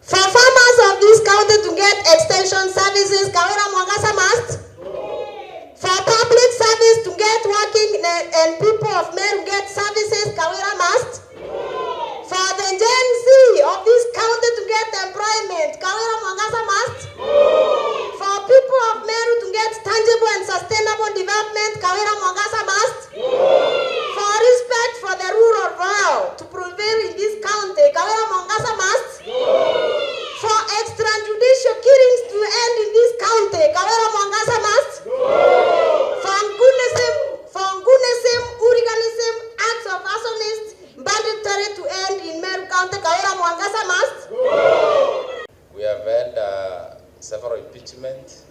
For farmers of this county to get extension services, Kawira Mwanganza must. For public service to get working and people of Meru get services, Kawira must. For the Gen Z of this county to get employment, Kawira Mwanganza must. For people of Meru to get tangible and sustainable development, Kawira Mwanganza must. For respect for the rule of law to prevail in this county, Kawira Mwanganza must. For extrajudicial killings to end in this county, Kawira Mwanganza must. For goonism, hooliganism, acts of arsonists, banditry to end in Meru County, Kawira Mwanganza must. We have had several impeachments.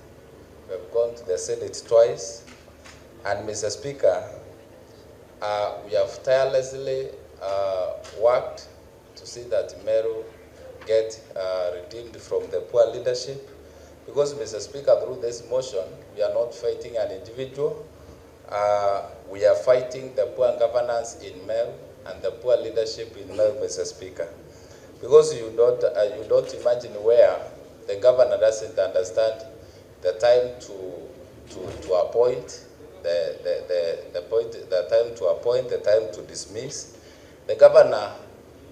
We have gone to the Senate twice. And Mr. Speaker, we have tirelessly worked to see that Meru get redeemed from the poor leadership. Because, Mr. Speaker, through this motion, we are not fighting an individual. We are fighting the poor governance in Meru and the poor leadership in Meru, Mr. Speaker. Because you don't imagine where the governor doesn't understand the time to appoint, the time to appoint, the time to dismiss. The governor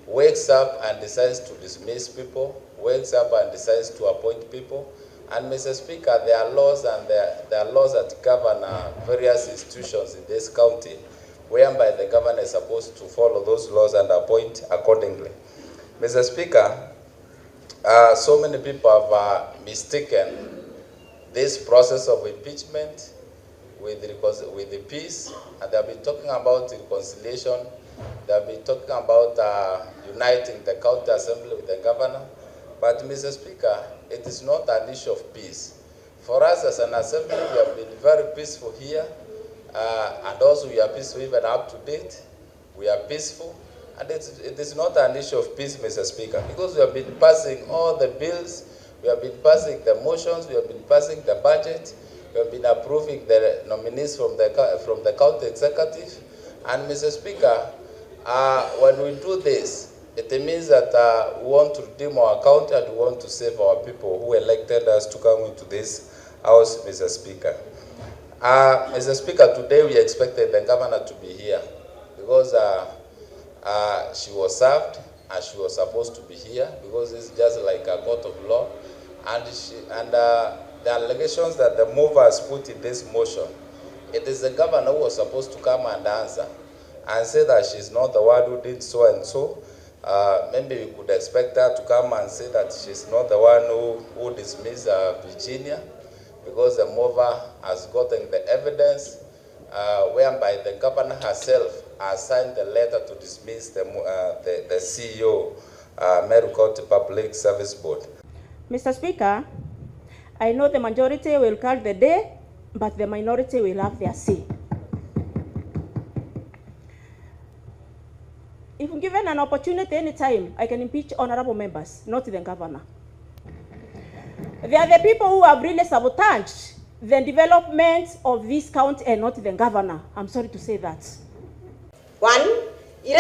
wakes up and decides to dismiss people, wakes up and decides to appoint people. And Mr. Speaker, there are laws and there are laws that govern various institutions in this county, whereby the governor is supposed to follow those laws and appoint accordingly. Mr. Speaker, so many people have mistaken this process of impeachment with the peace, and they have been talking about reconciliation. They have been talking about uniting the county assembly with the governor. But, Mr. Speaker, it is not an issue of peace. For us as an assembly, we have been very peaceful here, and also we are peaceful even up to date. We are peaceful, and it is not an issue of peace, Mr. Speaker, because we have been passing all the bills, we have been passing the motions, we have been passing the budget, we have been approving the nominees from the county executive. And, Mr. Speaker, when we do this, it means that we want to redeem our county and we want to save our people who elected us to come into this house, Mr. Speaker. Mr. Speaker, today we expected the governor to be here because she was served and she was supposed to be here because it's just like a court of law. And the allegations that the mover has put in this motion, it is the governor who was supposed to come and answer and say that she's not the one who did so and so. Maybe we could expect her to come and say that she's not the one who dismissed Virginia, because the mover has gotten the evidence whereby the governor herself has signed the letter to dismiss the CEO, Meru County Public Service Board. Mr. Speaker, I know the majority will call the day, but the minority will have their say. If given an opportunity anytime, I can impeach honorable members, not the governor. They are the people who have really sabotaged the development of this county and not the governor. I'm sorry to say that. One, the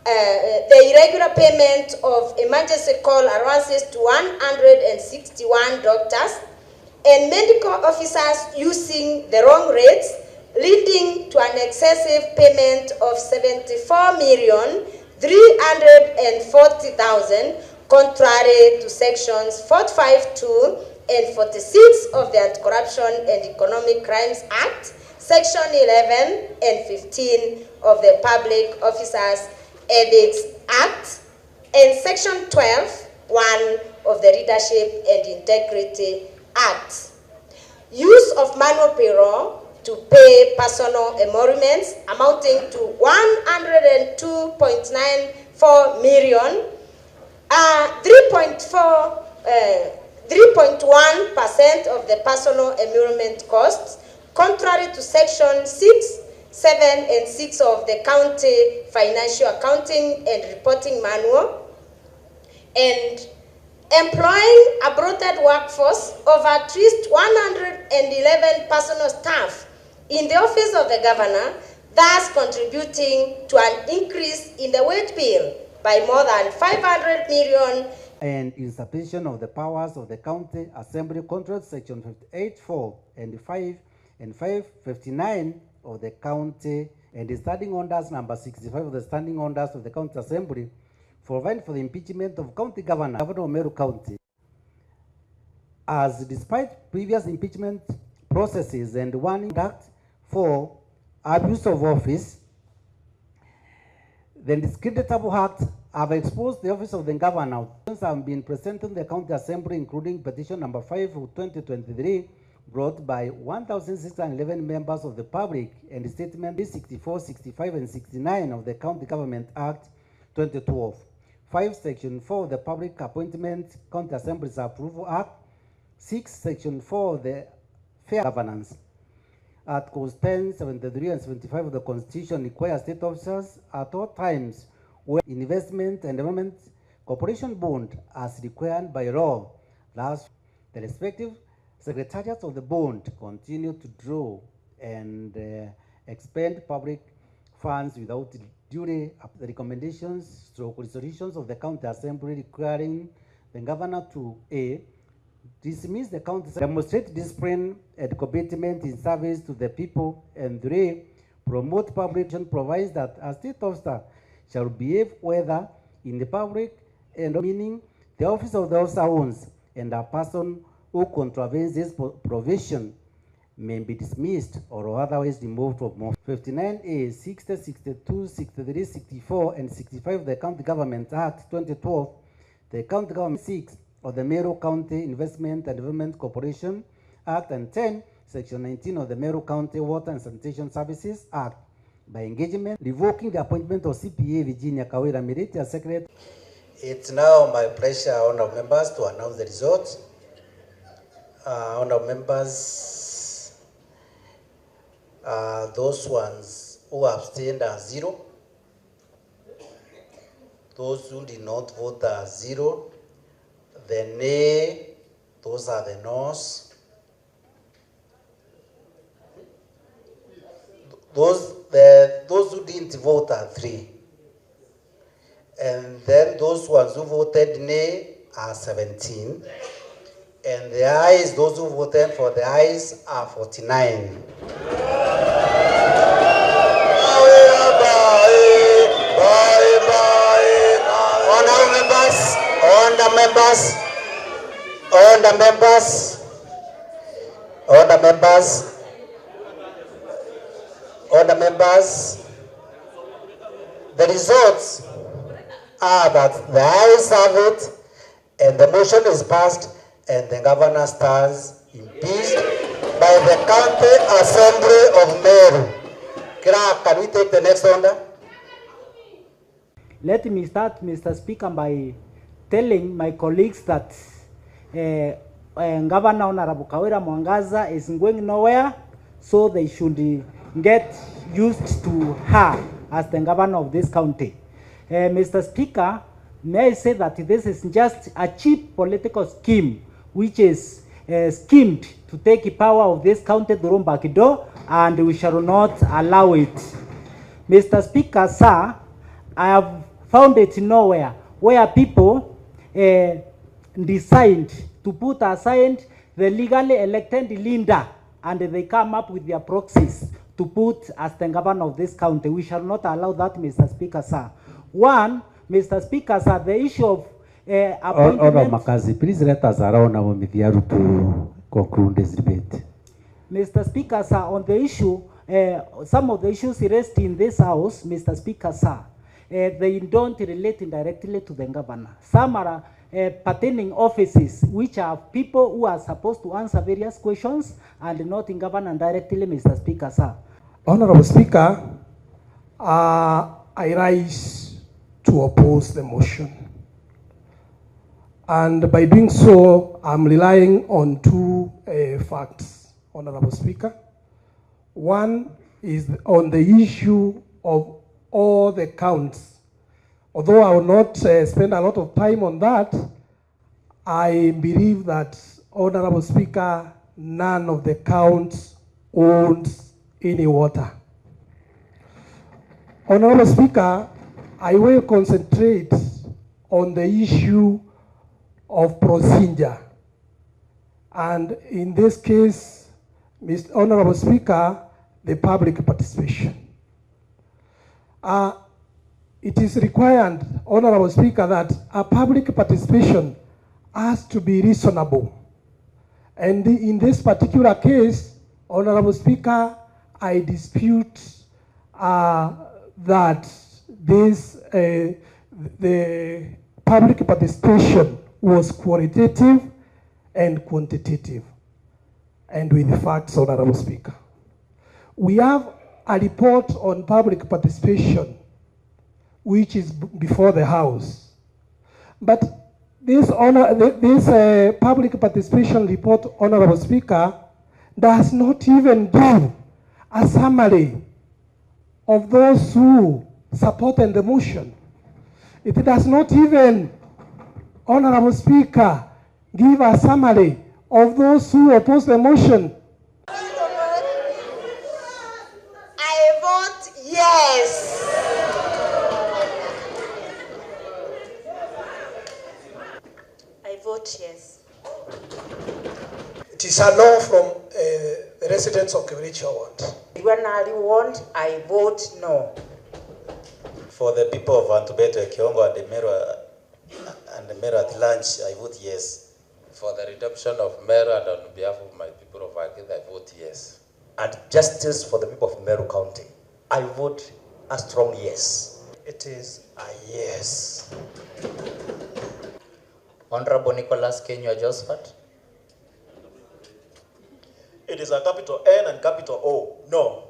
irregular payment of emergency call allowances to 161 doctors and medical officers using the wrong rates, leading to an excessive payment of 74,340,000, contrary to sections 452 and 46 of the Anti-Corruption and Economic Crimes Act, section 11 and 15 of the Public Officers Ethics Act, and section 12(1) of the Leadership and Integrity Act. Use of manual payroll to pay personal emoluments amounting to 102.94 million, 3.1% of the personal emolument costs, contrary to section 6, 7, and 6 of the County Financial Accounting and Reporting Manual, and employing a bloated workforce of at least 111 personal staff in the office of the governor, thus contributing to an increase in the wage bill by more than 500 million and usurpation of the powers of the county assembly contract section 58(4) and 5 and 559 of the county, and the standing orders number 65 of the standing orders of the county assembly provide for the impeachment of county governor of Meru County. As despite previous impeachment processes and one act for abuse of office, the discreditable acts have exposed the office of the governor. Have been presented to the county assembly, including petition number 5 of 2023, brought by 1,611 members of the public, and statement 64, 65, and 69 of the County Government Act 2012. 5, Section 4 of the Public Appointment County Assemblies Approval Act. 6, Section 4 of the Fair Governance. Articles 10, 73, and 75 of the Constitution require state officers at all times where investment and development corporation bond as required by law. Thus, the respective secretariats of the bond continue to draw and expend public funds without duty the recommendations through resolutions of the County Assembly requiring the governor to A, dismiss the county, demonstrate discipline and commitment in service to the people, and 3, promote public provides that a state officer shall behave whether in the public and meaning the office of the officer owns, and a person who contravenes this provision may be dismissed or otherwise removed from office. 59A, 60, 62, 63, 64, and 65 of the County Government Act 2012, the County Government 6 of the Meru County Investment and Development Corporation Act, and 10, Section 19 of the Meru County Water and Sanitation Services Act, by engagement, revoking the appointment of CPA Virginia Kawira Mwanganza as Secretary. It's now my pleasure, honourable members, to announce the results. Honourable members, those ones who abstained are 0. Those who did not vote are 0. The nay, those are the noes. Those who didn't vote are 3. And then those ones who voted nay are 17. And the ayes, those who voted for the ayes are 49. Order members, the results are that the ayes have it, and the motion is passed, and the governor stands impeached by the County Assembly of Meru. Clerk, can we take the next order? Let me start, Mr. Speaker, by telling my colleagues that Governor Honorable Kawira Mwanganza is going nowhere, so they should get used to her as the governor of this county. Mr. Speaker, may I say that this is just a cheap political scheme which is schemed to take power of this county through back door, and we shall not allow it. Mr. Speaker, sir, I have found it nowhere where people decide to put aside the legally elected leader and they come up with their proxies to put as the governor of this county. We shall not allow that, Mr. Speaker, sir. One, Mr. Speaker, sir, the issue of appointment... Order Makazi, please let us allow now to conclude this debate. Mr. Speaker, sir, on the issue, some of the issues raised in this house, Mr. Speaker, sir, they don't relate directly to the governor. Some are pertaining offices, which are people who are supposed to answer various questions and not in governor directly, Mr. Speaker, sir. Honorable Speaker, I rise to oppose the motion. And by doing so, I'm relying on two facts, Honorable Speaker. One is on the issue of all the counts. Although I will not spend a lot of time on that, I believe that, Honorable Speaker, none of the counts owns any water. Honorable Speaker, I will concentrate on the issue of procedure. And in this case, Mr. Honorable Speaker, the public participation. It is required, Honorable Speaker, that a public participation has to be reasonable. And in this particular case, Honorable Speaker, I dispute that the public participation was qualitative and quantitative. And with the facts, Honorable Speaker. We have a report on public participation, which is before the House. But this public participation report, Honorable Speaker, does not even give a summary of those who supported the motion. It does not even, Honorable Speaker, give a summary of those who oppose the motion. I vote yes. I vote yes. It is a no from the residents of Kawira Ward. When I want, I vote no. For the people of Antubeto, Kiongo, and the Meru at large, I vote yes. For the redemption of Meru and on behalf of my people of Akita, I vote yes. And justice for the people of Meru County, I vote a strong yes. It is a yes. Honorable Nicholas Kenya Josephat. It is a capital N and capital O. No.